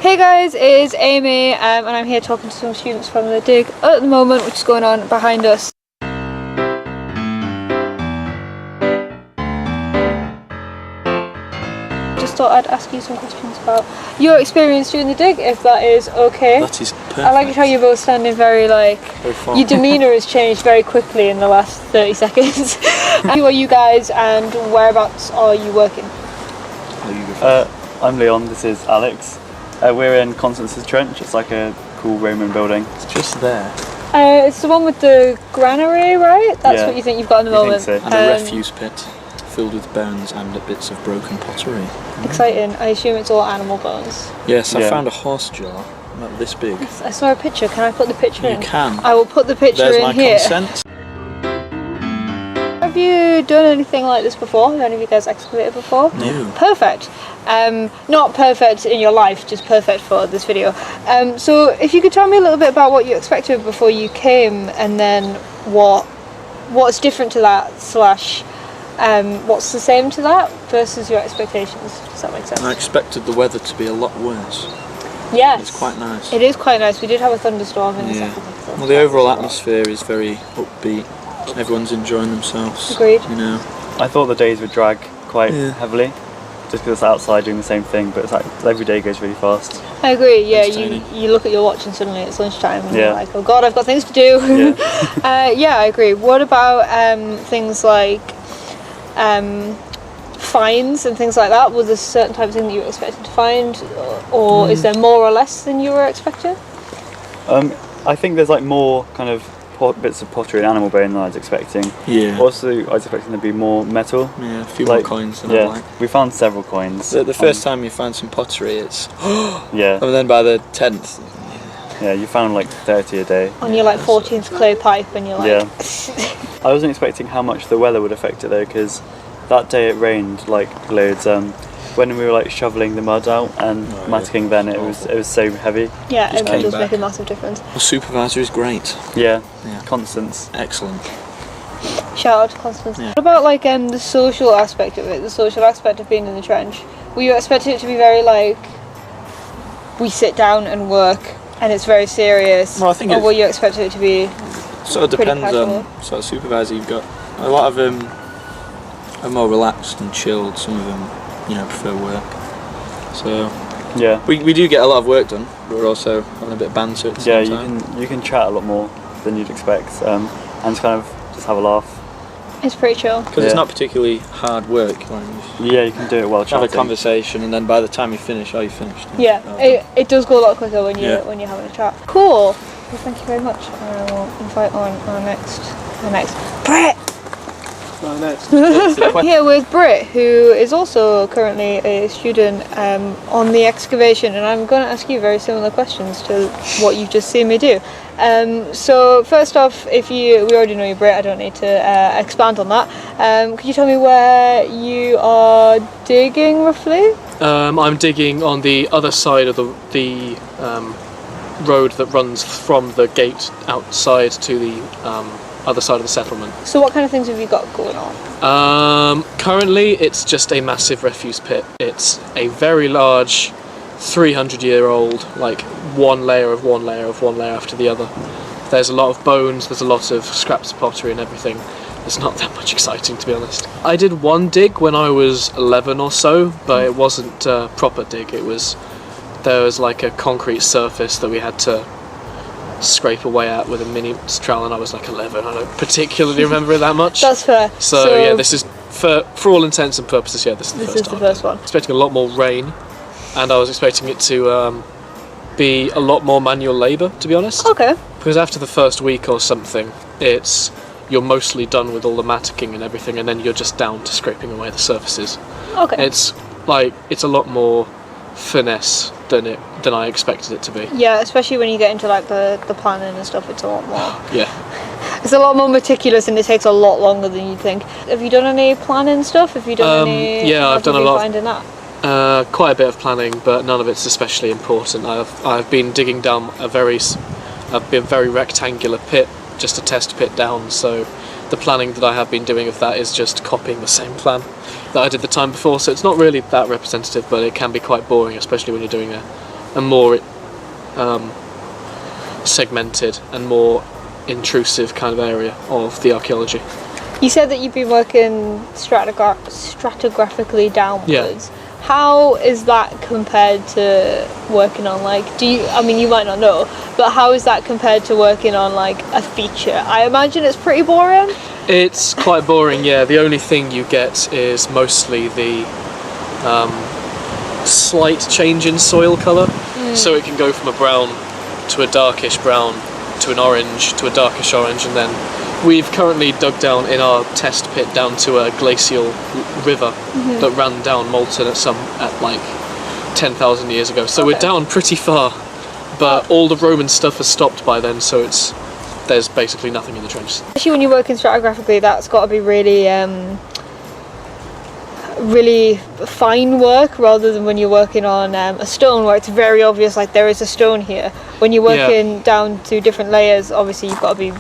Hey guys, it is Amy and I'm here talking to some students from the dig at the moment, which is going on behind us. Just thought I'd ask you some questions about your experience doing the dig, if that is okay. That is perfect. I like how you're both standing very your demeanour has changed very quickly in the last 30 seconds. Who are you guys and whereabouts are you working? I'm Leon, this is Alex. We're in Constance's Trench. It's like a cool Roman building. It's just there. It's the one with the granary, right? That's what you think you've got at the moment. Think so. And a refuse pit filled with bones and bits of broken pottery. Exciting. I assume it's all animal bones. Yes, I found a horse jaw, not this big. I saw a picture. Can I put the picture in? You can. I will put the picture There's in my here. consent. Have you done anything like this before? Have any of you guys excavated before? No. Perfect. Not perfect in your life, just perfect for this video. So if you could tell me a little bit about what you expected before you came, and then what's different to that / what's the same to that versus your expectations. Does that make sense? I expected the weather to be a lot worse. Yes. It's quite nice. It is quite nice. We did have a thunderstorm in the second. Well, the overall atmosphere is very upbeat. Everyone's enjoying themselves. Agreed. You know. I thought the days would drag quite heavily, just because it's outside doing the same thing, but it's like every day goes really fast. I agree, yeah, you look at your watch and suddenly it's lunchtime and you're like, oh god, I've got things to do. Yeah, I agree. What about things like finds and things like that? Was there a certain type of thing that you were expected to find, or is there more or less than you were expecting? I think there's like more kind of bits of pottery and animal bone than I was expecting. Yeah. Also, I was expecting there to be more metal. Yeah, a few more coins than I like. We found several coins. The first time you find some pottery, it's yeah. And then by the 10th, yeah, you found like 30 a day. On your 14th clay pipe, and you're like. Yeah. I wasn't expecting how much the weather would affect it though, because that day it rained like loads. When we were shoveling the mud out and matting, then it was so heavy. Yeah, it does make a massive difference. The supervisor is great. Yeah. Constance. Excellent. Shout out to Constance. What about the social aspect of it? The social aspect of being in the trench. Were you expecting it to be very we sit down and work and it's very serious? Well, I think. Or were you expecting it to be? Sort of depends on sort of supervisor you've got. A lot of them are more relaxed and chilled. Some of them, prefer work. So yeah, we do get a lot of work done, but we're also having a bit of banter at the same time. you can chat a lot more than you'd expect, and just kind of just have a laugh. It's pretty chill. Because it's not particularly hard work. Yeah, you can do it while chatting. Have a conversation, and then by the time you finich, you're finished. Yeah, it does go a lot quicker when you're having a chat. Cool. Well, thank you very much. I will invite on our next Brett. Here with Britt, who is also currently a student on the excavation, and I'm going to ask you very similar questions to what you've just seen me do. So first off, we already know you, Britt, I don't need to expand on that. Could you tell me where you are digging roughly? I'm digging on the other side of the road that runs from the gate outside to the other side of the settlement. So what kind of things have you got going on? Currently it's just a massive refuse pit. It's a very large 300-year-old, one layer of one layer of one layer after the other. There's a lot of bones, there's a lot of scraps of pottery and everything. It's not that much exciting, to be honest. I did one dig when I was 11 or so, but it wasn't a proper dig. There was a concrete surface that we had to scrape away at with a mini trowel, and I was 11. I don't particularly remember it that much. That's fair. So yeah, this is for all intents and purposes. Yeah, this is the first one. Expecting a lot more rain, and I was expecting it to be a lot more manual labour, to be honest. Okay. Because after the first week or something, you're mostly done with all the matting and everything, and then you're just down to scraping away the surfaces. Okay. It's a lot more finesse than I expected it to be. Yeah, especially when you get into the planning and stuff, it's a lot more. Yeah. It's a lot more meticulous and it takes a lot longer than you'd think. Have you done any planning stuff? Have you done any? Yeah, I've done a lot. Finding that? Quite a bit of planning, but none of it's especially important. I've been digging down a very rectangular pit, just a test pit down. So the planning that I have been doing of that is just copying the same plan that I did the time before. So it's not really that representative, but it can be quite boring, especially when you're doing a a more segmented and more intrusive kind of area of the archaeology. You said that you've been working stratigraphically downwards. Yeah. How is that compared to working on you might not know, but how is that compared to working on like a feature? I imagine it's pretty boring. It's quite boring, yeah. The only thing you get is mostly the slight change in soil colour. So it can go from a brown to a darkish brown to an orange to a darkish orange, and then we've currently dug down in our test pit down to a glacial river that ran down Malton at like 10,000 years ago. So we're down pretty far, but all the Roman stuff has stopped by then, so there's basically nothing in the trenches. Especially when you're working stratigraphically, that's got to be really really fine work, rather than when you're working on a stone where it's very obvious like there is a stone here. When you're working down to different layers, obviously you've got to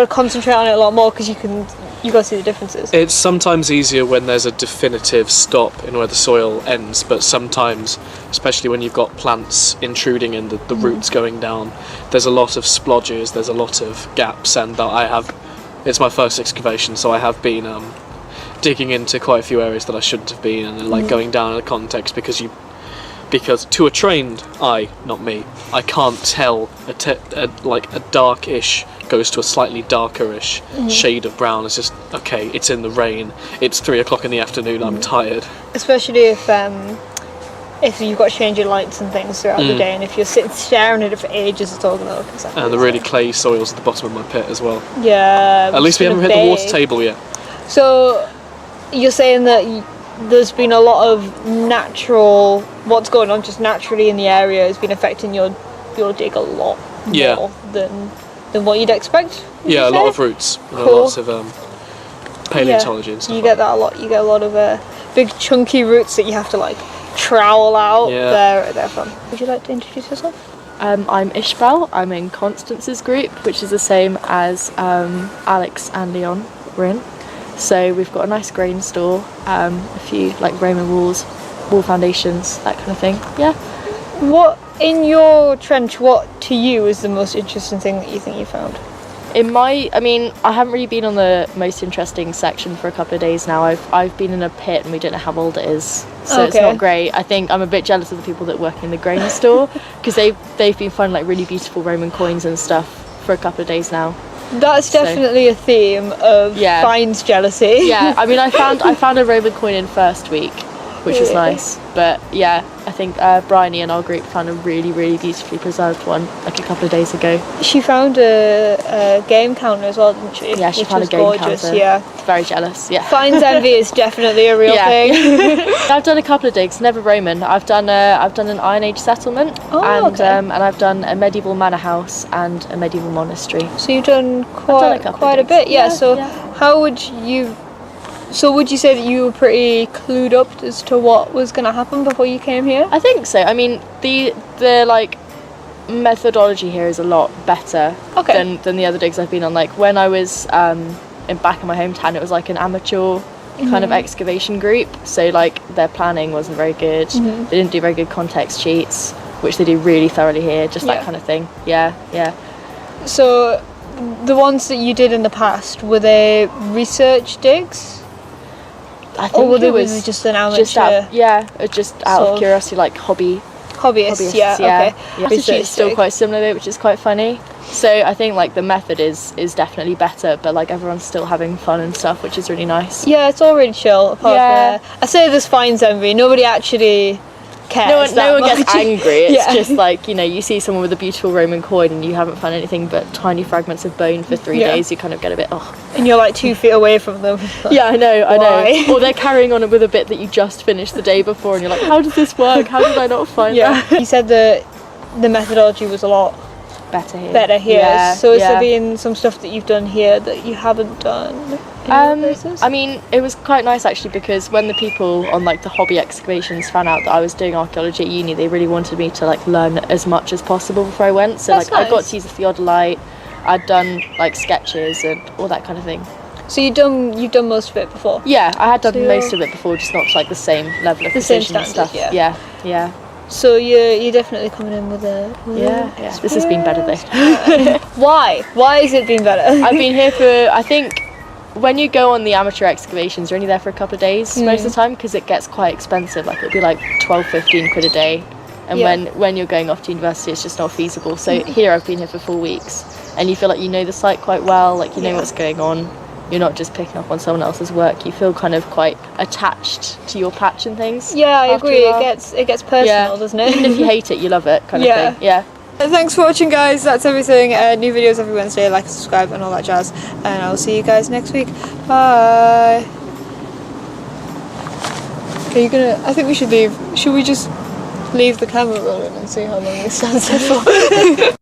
concentrate on it a lot more, because you've got to see the differences. It's sometimes easier when there's a definitive stop in where the soil ends, but sometimes, especially when you've got plants intruding in the roots going down, there's a lot of splodges, there's a lot of gaps, and it's my first excavation, so I have been digging into quite a few areas that I shouldn't have been, and like going down in the context, because to a trained eye, not me, I can't tell a darkish goes to a slightly darkerish shade of brown. It's just, okay, it's in the rain, it's 3 o'clock in the afternoon, I'm tired. Especially if you've got changing lights and things throughout the day, and if you're sitting staring at it for ages, it's all going to look exactly And the really clayey soils at the bottom of my pit as well. Yeah. At least we haven't hit the water table yet. So you're saying that there's been a lot of what's going on just naturally in the area has been affecting your dig a lot more than what you'd expect. Yeah, a lot of roots, and lots of paleontology and stuff. You get that a lot. You get a lot of big chunky roots that you have to like trowel out. Yeah. They're fun. Would you like to introduce yourself? I'm Ishbel. I'm in Constance's group, which is the same as Alex and Leon were in. So we've got a nice grain store, a few like Roman walls, wall foundations, that kind of thing. Yeah. What in your trench? What to you is the most interesting thing that you think you found? I haven't really been on the most interesting section for a couple of days now. I've been in a pit and we don't know how old it is, so it's not great. I think I'm a bit jealous of the people that work in the grain store, because they've been finding like really beautiful Roman coins and stuff for a couple of days now. That's definitely a theme of finds jealousy. Yeah, I found a Roman coin in first week, which was nice. But yeah, I think Bryony in our group found a really, really beautifully preserved one like a couple of days ago. She found a game counter as well, didn't she? Yeah, she found a game counter. Yeah. Very jealous, yeah. Finds envy is definitely a real thing. I've done a couple of digs, never Roman. I've done an Iron Age settlement, and I've done a medieval manor house and a medieval monastery. So you've done quite a bit, yeah. How would you? So would you say that you were pretty clued up as to what was going to happen before you came here? I think so. I mean, the like methodology here is a lot better than the other digs I've been on. Like when I was back in my hometown, it was like an amateur kind of excavation group. So like their planning wasn't very good. They didn't do very good context sheets, which they do really thoroughly here. Just that kind of thing. Yeah. So the ones that you did in the past, were they research digs? I think it was just an amateur. Just out of curiosity, like hobbyists. Yeah. Okay. Yeah. Research is still quite similar, which is quite funny. So I think like the method is definitely better, but like everyone's still having fun and stuff, which is really nice. Yeah, it's all really chill. I say there's finds envy. Nobody actually cares. No one gets angry. It's just like, you see someone with a beautiful Roman coin and you haven't found anything but tiny fragments of bone for 3 days. You kind of get a bit and you're like 2 feet away from them. Yeah, I know. Or they're carrying on with a bit that you just finished the day before, and you're like, how does this work? How did I not find that? You said that the methodology was a lot better here. Yeah, so has there been some stuff that you've done here that you haven't done in other places? I mean, it was quite nice actually, because when the people on like the hobby excavations found out that I was doing archaeology at uni, they really wanted me to like learn as much as possible before I went. So That's nice. I got to use a theodolite. I'd done like sketches and all that kind of thing. So you've done most of it before? Yeah, I had done most of it bore, just not to like the same level of precision and stuff. Yeah. So you're definitely coming in with a Yeah. This has been better though. Why has it been better? I've been here for, I think, when you go on the amateur excavations, you're only there for a couple of days most of the time, because it gets quite expensive. Like, it'll be like 12-15 quid a day, and when you're going off to university, it's just not feasible. So here I've been here for 4 weeks, and you feel like you know the site quite well, like you know what's going on. You're not just picking up on someone else's work. You feel kind of quite attached to your patch and things. Yeah, I agree. It gets personal, doesn't it? Even if you hate it, you love it, kind of thing. Yeah. Thanks for watching, guys. That's everything. New videos every Wednesday. Like and subscribe and all that jazz. And I'll see you guys next week. Bye. Okay, I think we should leave. Should we just leave the camera rolling and see how long this stands there for?